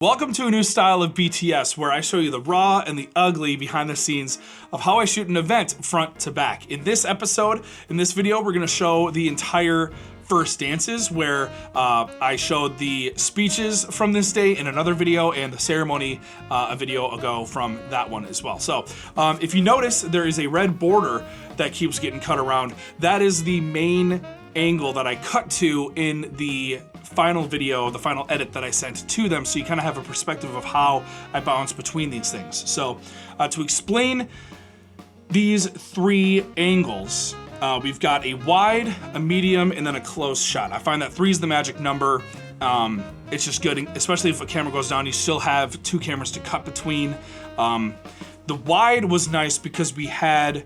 Welcome to a new style of BTS where I show you the raw and the ugly behind the scenes of how I shoot an event front to back. In this episode, in this video, we're gonna show the entire first dances where I showed the speeches from this day in another video and the ceremony a video ago from that one as well. So if you notice, there is a red border that keeps getting cut around. That is the main angle that I cut to in the final video, the final edit that I sent to them, so you kind of have a perspective of how I bounce between these things. So to explain these three angles, we've got a wide, a medium, and then a close shot. I find that 3 is the magic number. It's just good, especially if a camera goes down, you still have 2 cameras to cut between. The wide was nice because we had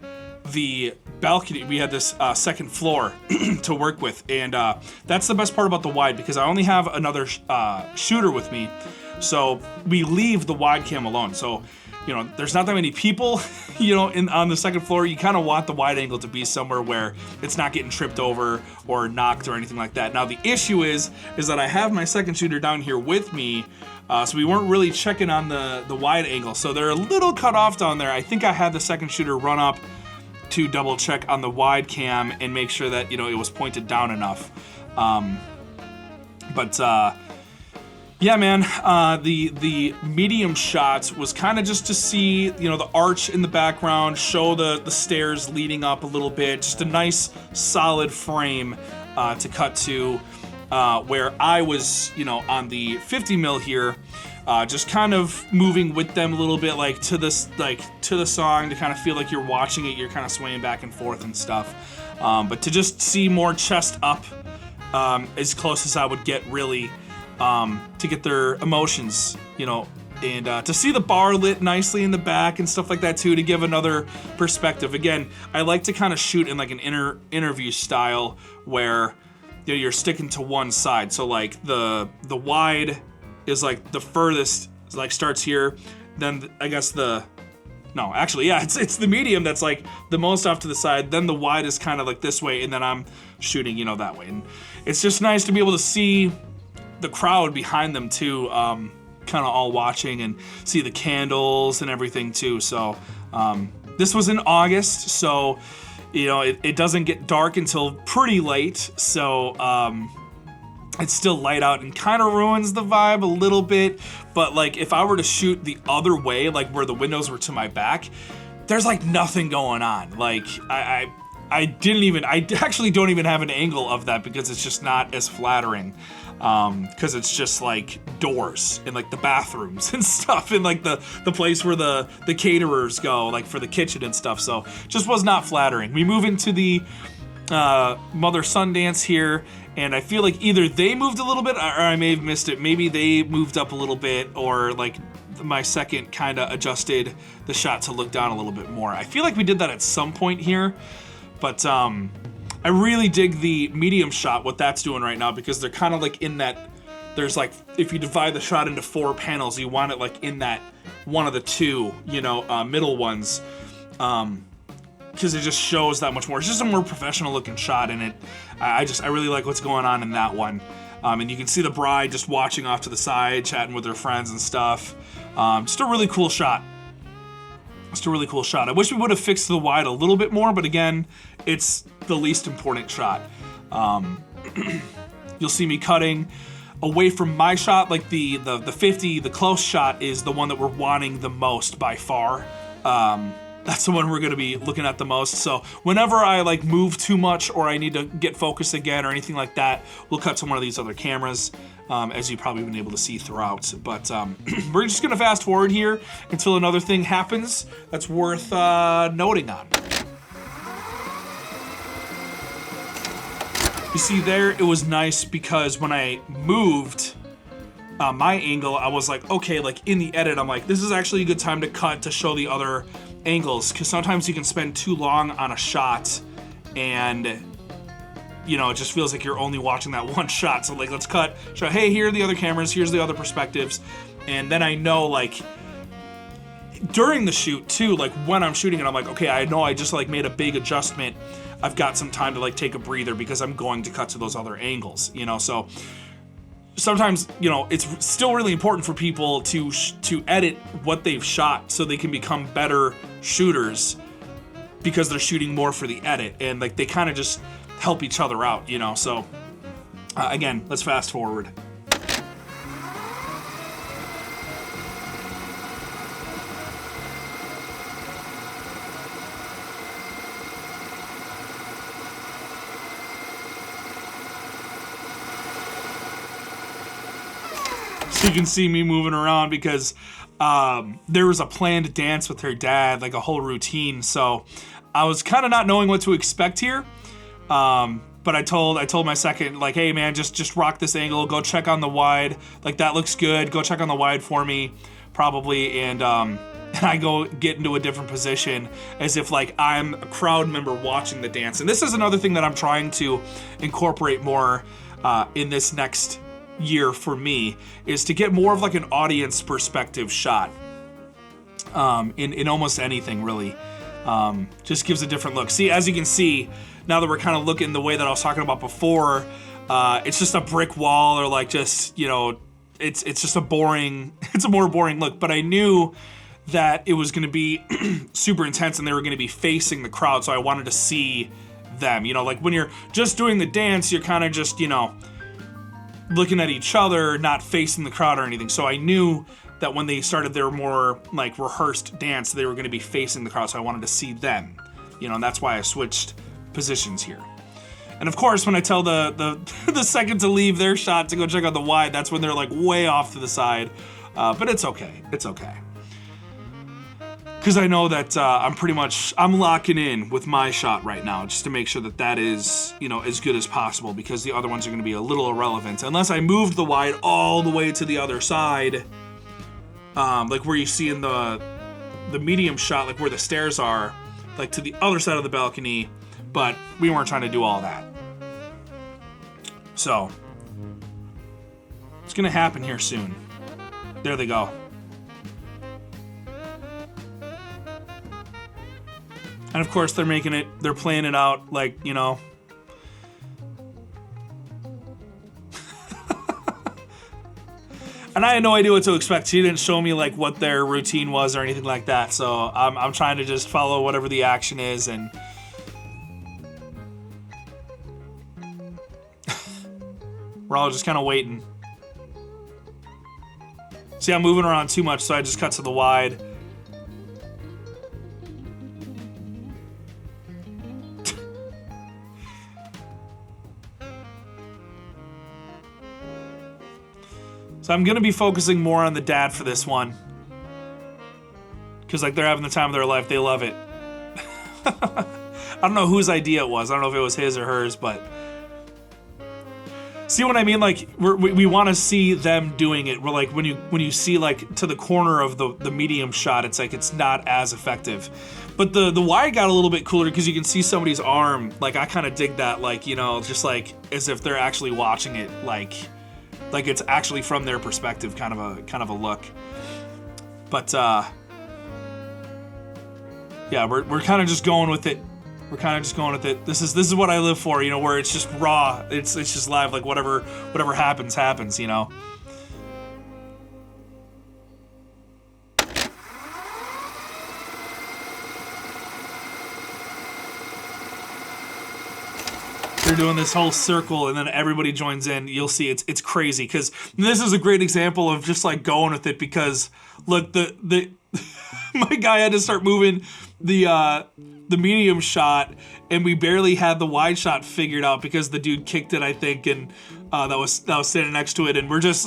the balcony, we had this second floor to work with, and that's the best part about the wide because I only have another shooter with me, so we leave the wide cam alone. So you know, there's not that many people, you know, on the second floor. You kind of want the wide angle to be somewhere where it's not getting tripped over or knocked or anything like that. Now the issue is that I have my second shooter down here with me, so we weren't really checking on the wide angle. So they're a little cut off down there. I think I had the second shooter run up to double check on the wide cam and make sure that, you know, it was pointed down enough. Yeah, man, the medium shot was kind of just to see, you know, the arch in the background, show the stairs leading up a little bit, just a nice solid frame to cut to, where I was, you know, on the 50 mil here, just kind of moving with them a little bit, like to the song, to kind of feel like you're watching it, you're kind of swaying back and forth and stuff. But to just see more chest up, as close as I would get, really, to get their emotions, you know, and to see the bar lit nicely in the back and stuff like that too, to give another perspective. Again, I like to kind of shoot in like an interview style where, you know, you're sticking to one side. So like the wide is like the furthest, like starts here, then I guess it's the medium that's like the most off to the side, then the wide is kind of like this way, and then I'm shooting, you know, that way. And it's just nice to be able to see the crowd behind them too, kind of all watching, and see the candles and everything too. So this was in August, so you know it doesn't get dark until pretty late, so it's still light out and kind of ruins the vibe a little bit. But like if I were to shoot the other way, like where the windows were to my back, there's like nothing going on. Like I actually don't even have an angle of that because it's just not as flattering. Because it's just like doors and like the bathrooms and stuff, and like the place where the caterers go, like for the kitchen and stuff. So just was not flattering. We move into the mother-son dance here, and I feel like either they moved a little bit, or I may have missed it. Maybe they moved up a little bit, or like my second kind of adjusted the shot to look down a little bit more. I feel like we did that at some point here, but I really dig the medium shot, what that's doing right now, because they're kind of like in that, there's like, if you divide the shot into 4 panels, you want it like in that one of the 2, you know, middle ones, because it just shows that much more. It's just a more professional looking shot, and I really like what's going on in that one. And you can see the bride just watching off to the side, chatting with her friends and stuff. Just a really cool shot. Just a really cool shot. I wish we would have fixed the wide a little bit more, but again, it's the least important shot. You'll see me cutting away from my shot, like the 50, the close shot is the one that we're wanting the most by far. That's the one we're gonna be looking at the most. So whenever I like move too much or I need to get focused again or anything like that, we'll cut to one of these other cameras, as you've probably been able to see throughout. But we're just gonna fast forward here until another thing happens that's worth noting on. You see there, it was nice because when I moved my angle, I was like, okay, like in the edit, I'm like, this is actually a good time to cut to show the other angles, because sometimes you can spend too long on a shot and, you know, it just feels like you're only watching that one shot. So like, let's cut, show, hey, here are the other cameras, here's the other perspectives. And then I know, like, during the shoot too, like when I'm shooting it, I'm like, okay, I know I just like made a big adjustment. I've got some time to like take a breather because I'm going to cut to those other angles, you know? So sometimes, you know, it's still really important for people to edit what they've shot so they can become better shooters because they're shooting more for the edit, and like they kind of just help each other out, you know. So again, let's fast forward. So you can see me moving around because there was a planned dance with her dad, like a whole routine. So I was kind of not knowing what to expect here. But I told my second, like, hey man, just rock this angle, go check on the wide, like that looks good, go check on the wide for me, probably, and I go get into a different position as if like I'm a crowd member watching the dance. And this is another thing that I'm trying to incorporate more in this next year for me, is to get more of like an audience perspective shot in almost anything really. Just gives a different look. See, as you can see, now that we're kind of looking the way that I was talking about before, it's just a brick wall, or like just, you know, it's just a more boring look. But I knew that it was going to be super intense and they were going to be facing the crowd, so I wanted to see them. You know, like when you're just doing the dance, you're kind of just, you know, looking at each other, not facing the crowd or anything. So I knew that when they started their more like rehearsed dance, they were going to be facing the crowd, so I wanted to see them, you know, and that's why I switched positions here. And of course, when I tell the the second to leave their shot to go check out the wide, that's when they're like way off to the side, but it's okay, because I know that I'm locking in with my shot right now, just to make sure that that is, you know, as good as possible, because the other ones are going to be a little irrelevant unless I moved the wide all the way to the other side, like where you see in the medium shot, like where the stairs are, like to the other side of the balcony, but we weren't trying to do all that. So it's going to happen here soon. There they go. And of course they're playing it out like, you know. And I had no idea what to expect. She didn't show me like what their routine was or anything like that. So I'm trying to just follow whatever the action is, and we're all just kind of waiting. See, I'm moving around too much, so I just cut to the wide. So I'm going to be focusing more on the dad for this one, because like they're having the time of their life. They love it. I don't know whose idea it was. I don't know if it was his or hers, but see what I mean? Like we want to see them doing it. We're like, when you see like to the corner of the medium shot, it's like it's not as effective. But the wide got a little bit cooler because you can see somebody's arm. Like I kind of dig that, like, you know, just like as if they're actually watching it, like it's actually from their perspective, kind of a look. But yeah, we're kind of just going with it. This is what I live for, you know, where it's just raw. It's just live, like whatever happens, you know. They're doing this whole circle, and then everybody joins in. You'll see it's crazy, because this is a great example of just like going with it, because look, the my guy had to start moving the medium shot, and we barely had the wide shot figured out because the dude kicked it, I think, and that was standing next to it, and we're just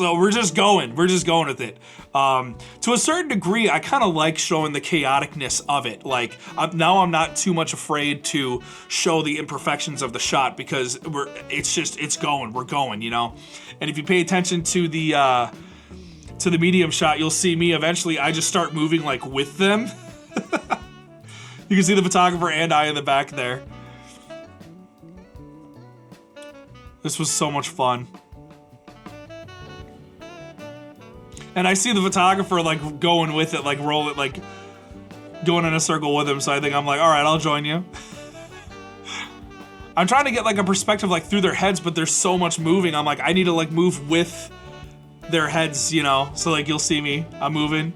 going with it. To a certain degree, I kind of like showing the chaoticness of it. Like now, I'm not too much afraid to show the imperfections of the shot, because we're going, you know. And if you pay attention to the medium shot, you'll see me eventually. I just start moving like with them. You can see the photographer and I in the back there. This was so much fun. And I see the photographer like going with it, like roll it, like going in a circle with him. So I think I'm like, all right, I'll join you. I'm trying to get like a perspective like through their heads, but there's so much moving. I'm like, I need to like move with their heads, you know, so like you'll see me, I'm moving.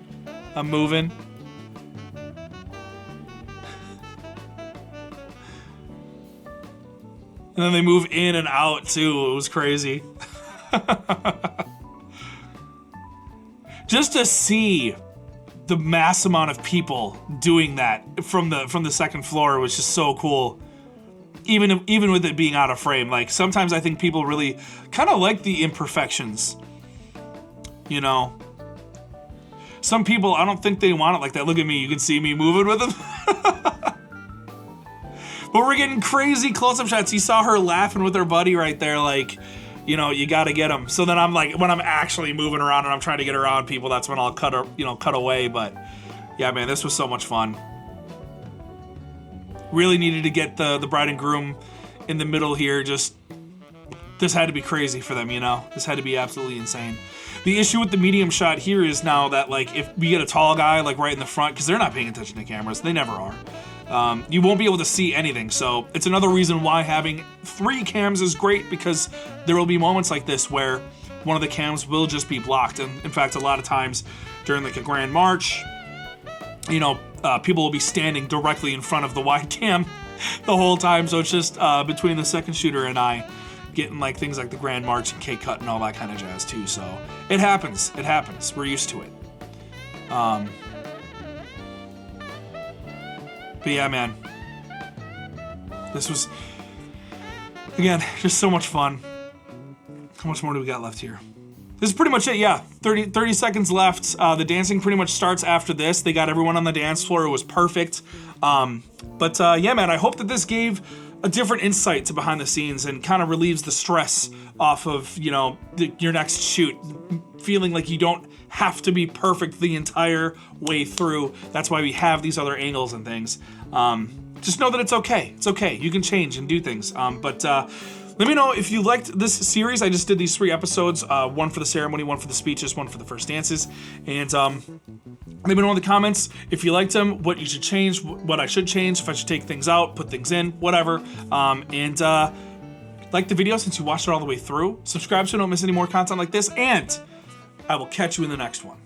And then they move in and out too. It was crazy. Just to see the mass amount of people doing that from the second floor was just so cool. Even with it being out of frame, like sometimes I think people really kind of like the imperfections. You know, some people, I don't think they want it like that. Look at me, you can see me moving with them. But we're getting crazy close-up shots. You saw her laughing with her buddy right there, like, you know, you gotta get them. So then I'm like, when I'm actually moving around and I'm trying to get around people, that's when I'll cut away. But yeah, man, this was so much fun. Really needed to get the bride and groom in the middle here. Just, this had to be crazy for them, you know? This had to be absolutely insane. The issue with the medium shot here is now that, like, if we get a tall guy, like, right in the front, because they're not paying attention to cameras. They never are. You won't be able to see anything. So it's another reason why having 3 cams is great, because there will be moments like this where one of the cams will just be blocked. And in fact, a lot of times during like a grand march, you know, people will be standing directly in front of the wide cam the whole time. So it's just between the second shooter and I getting like things like the grand march and cake cut and all that kind of jazz too. So it happens. It happens. We're used to it. But yeah, man, this was, again, just so much fun. How much more do we got left here? This is pretty much it, yeah. 30 seconds left. The dancing pretty much starts after this. They got everyone on the dance floor. It was perfect. But yeah, man, I hope that this gave a different insight to behind the scenes and kind of relieves the stress off of, you know, your next shoot. Feeling like you don't have to be perfect the entire way through. That's why we have these other angles and things. Just know that it's okay. It's okay. You can change and do things. But let me know if you liked this series. I just did these 3 episodes. One for the ceremony, one for the speeches, one for the first dances. And let me know in the comments if you liked them, what you should change, what I should change, if I should take things out, put things in, whatever. And like the video since you watched it all the way through. Subscribe so you don't miss any more content like this. And I will catch you in the next one.